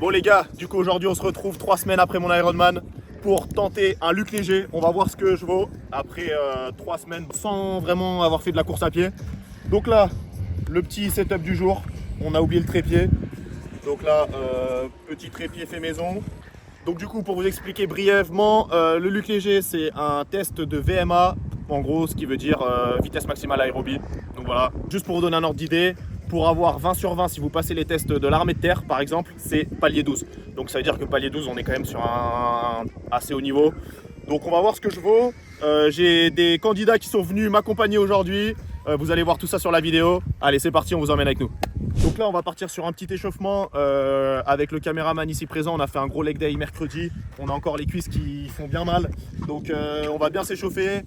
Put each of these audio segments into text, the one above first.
Bon les gars, du coup aujourd'hui on se retrouve 3 semaines après mon Ironman pour tenter un Luc léger. On va voir ce que je vaux après 3 semaines sans vraiment avoir fait de la course à pied. Donc là, le petit setup du jour, on a oublié le trépied. Donc là, petit trépied fait maison. Donc du coup, pour vous expliquer brièvement, le Luc léger c'est un test de VMA, en gros ce qui veut dire vitesse maximale aérobie. Donc voilà, juste pour vous donner un ordre d'idée, pour avoir 20 sur 20 si vous passez les tests de l'armée de terre par exemple, c'est palier 12. Donc ça veut dire que palier 12 on est quand même sur un assez haut niveau. Donc on va voir ce que je vaux. J'ai des candidats qui sont venus m'accompagner aujourd'hui. Vous allez voir tout ça sur la vidéo. Allez c'est parti, on vous emmène avec nous. Donc là on va partir sur un petit échauffement avec le caméraman ici présent. On a fait un gros leg day mercredi. On a encore les cuisses qui font bien mal. Donc on va bien s'échauffer.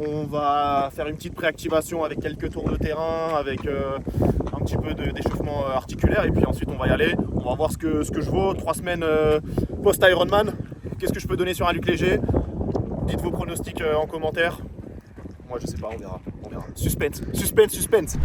On va faire une petite préactivation avec quelques tours de terrain, avec un petit peu d'échauffement articulaire. Et puis ensuite on va y aller. On va voir ce que je vaux. 3 semaines post-Ironman. Qu'est-ce que je peux donner sur un Luc léger? Dites vos pronostics en commentaire. Moi je sais pas, on verra. Suspense, suspense, suspense.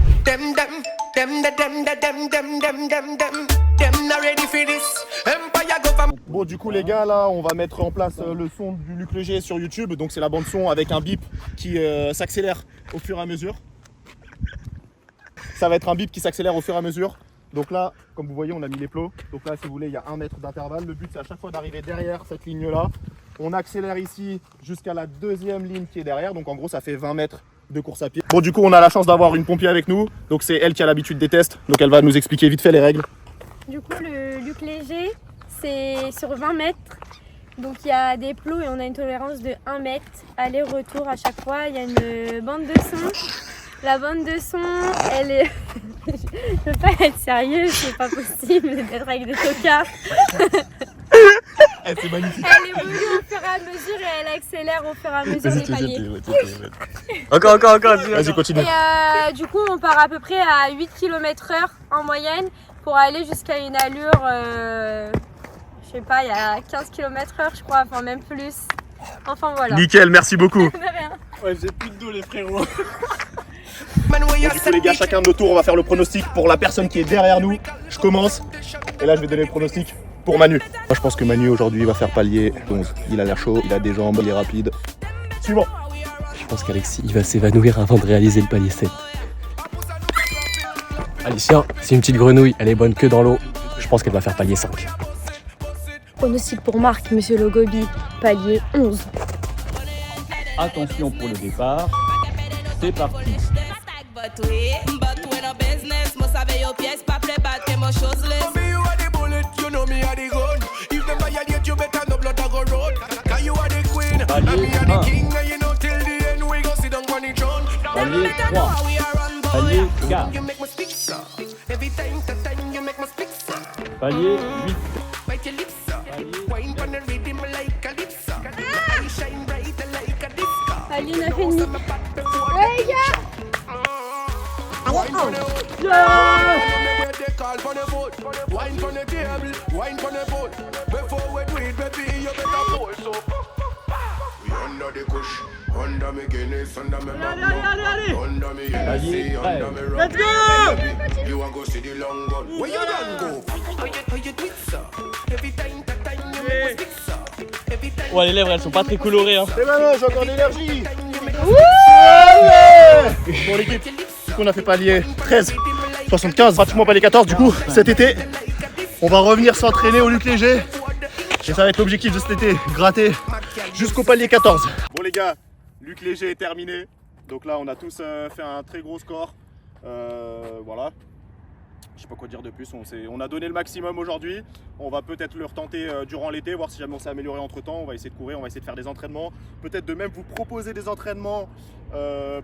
Bon du coup les gars, là on va mettre en place le son du Luc léger sur YouTube. Donc c'est la bande son avec un bip qui s'accélère au fur et à mesure. Ça va être un bip qui s'accélère au fur et à mesure. Donc là, comme vous voyez, on a mis les plots. Donc là, si vous voulez, il y a 1 mètre d'intervalle. Le but, c'est à chaque fois d'arriver derrière cette ligne-là. On accélère ici jusqu'à la deuxième ligne qui est derrière. Donc en gros, ça fait 20 mètres de course à pied. Bon, du coup, on a la chance d'avoir une pompier avec nous. Donc c'est elle qui a l'habitude des tests. Donc elle va nous expliquer vite fait les règles. Du coup, le Luc léger, c'est sur 20 mètres. Donc il y a des plots et on a une tolérance de 1 mètre. Aller-retour à chaque fois. Il y a une bande de son. La bande de son, elle est... Je peux pas être sérieuse, c'est pas possible d'être avec des tocards. C'est magnifique. Elle évolue au fur et à mesure et elle accélère au fur et à mesure des paliers. Encore. Vas-y, continue. Et du coup, on part à peu près à 8 km/h en moyenne pour aller jusqu'à une allure, je sais pas, il y a 15 km/h, je crois, enfin même plus. Enfin voilà. Nickel, merci beaucoup. De rien. Ouais, j'ai plus de dos les frérots. Bon, du coup les gars, chacun de nos tours, on va faire le pronostic pour la personne qui est derrière nous. Je commence. Et là, je vais donner le pronostic pour Manu. Moi, je pense que Manu, aujourd'hui, va faire palier 11. Il a l'air chaud, il a des jambes, il est rapide. Suivant. Je pense qu'Alexis, il va s'évanouir avant de réaliser le palier 7. Alicia, c'est une petite grenouille, elle est bonne que dans l'eau. Je pense qu'elle va faire palier 5. Pronostic pour Marc, monsieur Logobi, palier 11. Attention pour le départ, c'est parti. Palier 1, palier 3, palier 4, palier 8, Palier 9,5. Ouais, les gars. palier 13, Let's go! Ouais, les lèvres elles sont pas très colorées hein. Et maintenant, j'ai encore de l'énergie. Pour l'équipe, du coup, on a fait palier 13, 75, pratiquement palier 14. Du coup, cet été, on va revenir s'entraîner au Luc léger. Et ça va être l'objectif de cet été, gratter jusqu'au palier 14. Bon les gars, Luc léger est terminé. Donc là, on a tous fait un très gros score. Voilà. Je sais pas quoi dire de plus, on a donné le maximum aujourd'hui. On va peut-être le retenter durant l'été, voir si jamais on s'est amélioré entre temps. On va essayer de courir, on va essayer de faire des entraînements. Peut-être de même vous proposer des entraînements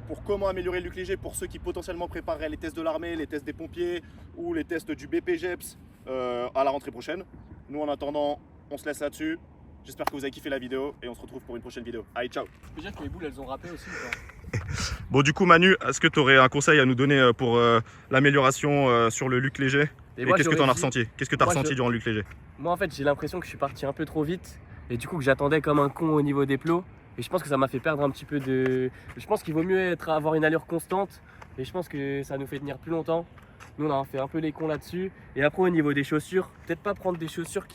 pour comment améliorer le Luc léger pour ceux qui potentiellement prépareraient les tests de l'armée, les tests des pompiers ou les tests du BPGEPS à la rentrée prochaine. Nous en attendant, on se laisse là-dessus. J'espère que vous avez kiffé la vidéo et on se retrouve pour une prochaine vidéo. Allez, ciao. Je peux dire que les boules elles ont râpé aussi quoi. Bon du coup Manu, est-ce que tu aurais un conseil à nous donner pour l'amélioration sur le Luc léger? Et moi, qu'est-ce que tu en as j'aurais ressenti? Qu'est-ce que tu as moi, ressenti durant le Luc léger? Moi en fait j'ai l'impression que je suis parti un peu trop vite et du coup que j'attendais comme un con au niveau des plots et je pense que ça m'a fait perdre un petit peu de... Je pense qu'il vaut mieux avoir une allure constante et je pense que ça nous fait tenir plus longtemps. Nous, on a fait un peu les cons là-dessus. Et après, au niveau des chaussures, peut-être pas prendre des chaussures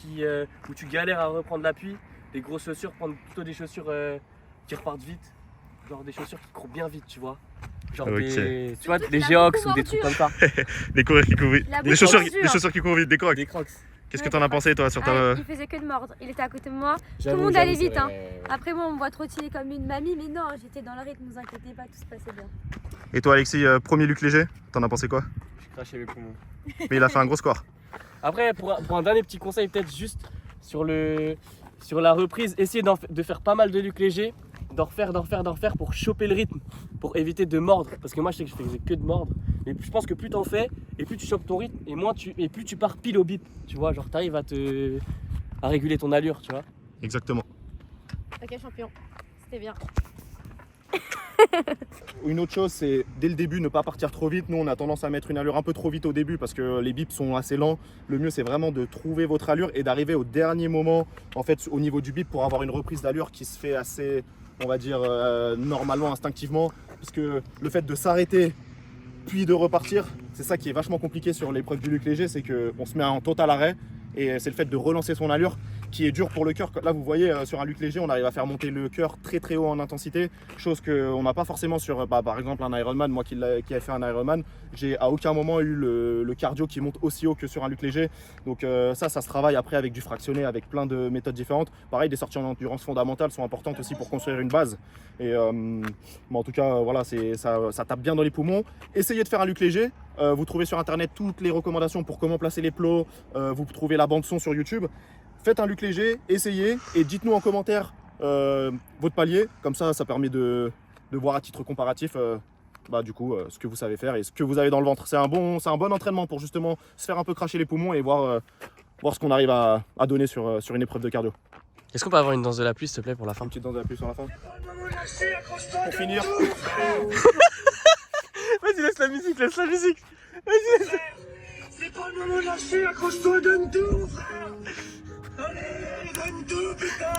où tu galères à reprendre l'appui. Des grosses chaussures, prendre plutôt des chaussures qui repartent vite. Genre des chaussures qui courent bien vite, tu vois. Genre des Geox ou des trucs comme ça. Les coureurs qui courent vite. Les chaussures qui courent vite, des crocs. Des Crocs. Qu'est-ce que t'en as pensé toi sur ta... Il faisait que de mordre, il était à côté de moi, tout le monde allait vite. Hein. Après moi on me voit trottiner comme une mamie, mais non, j'étais dans le rythme, ne vous inquiétez pas, tout se passait bien. Et toi Alexis, premier Luc Léger, t'en as pensé quoi? J'ai craché mes poumons. Mais il a fait un gros score. Après, pour un dernier petit conseil, peut-être juste sur la reprise, essayez de faire pas mal de Luc Léger, d'en refaire pour choper le rythme, pour éviter de mordre. Parce que moi je sais que je faisais que de mordre. Mais je pense que plus t'en fais, et plus tu chopes ton rythme, et plus tu pars pile au bip. Tu vois, genre t'arrives à réguler ton allure, tu vois. Exactement. Ok champion, c'était bien. Une autre chose, c'est dès le début ne pas partir trop vite. Nous on a tendance à mettre une allure un peu trop vite au début parce que les bips sont assez lents. Le mieux c'est vraiment de trouver votre allure et d'arriver au dernier moment en fait au niveau du bip pour avoir une reprise d'allure qui se fait assez, on va dire normalement, instinctivement, parce que le fait de s'arrêter puis de repartir, c'est ça qui est vachement compliqué sur l'épreuve du Luc Léger, c'est qu'on se met en total arrêt et c'est le fait de relancer son allure qui est dur pour le cœur. Là vous voyez sur un Luc Léger on arrive à faire monter le cœur très très haut en intensité, chose qu'on n'a pas forcément sur par exemple un Ironman. Moi qui a fait un Ironman, j'ai à aucun moment eu le cardio qui monte aussi haut que sur un Luc Léger. Donc ça se travaille après avec du fractionné, avec plein de méthodes différentes. Pareil, des sorties en endurance fondamentale sont importantes aussi pour construire une base. Et en tout cas voilà, ça tape bien dans les poumons. Essayez de faire un Luc Léger. Vous trouvez sur internet toutes les recommandations pour comment placer les plots. Vous trouvez la bande son sur YouTube. Faites un Luc Léger, essayez et dites-nous en commentaire votre palier. Comme ça permet de voir à titre comparatif ce que vous savez faire et ce que vous avez dans le ventre. C'est un bon entraînement pour justement se faire un peu cracher les poumons et voir ce qu'on arrive à donner sur une épreuve de cardio. Est-ce qu'on peut avoir une danse de la pluie s'il te plaît pour la fin? Une petite danse de la pluie sur la fin. Pour finir. Vas-y, laisse la musique. Vas-y, C'est pas le moment de lâcher, accroche-toi, donne tout, frère. Allez, donne tout, putain.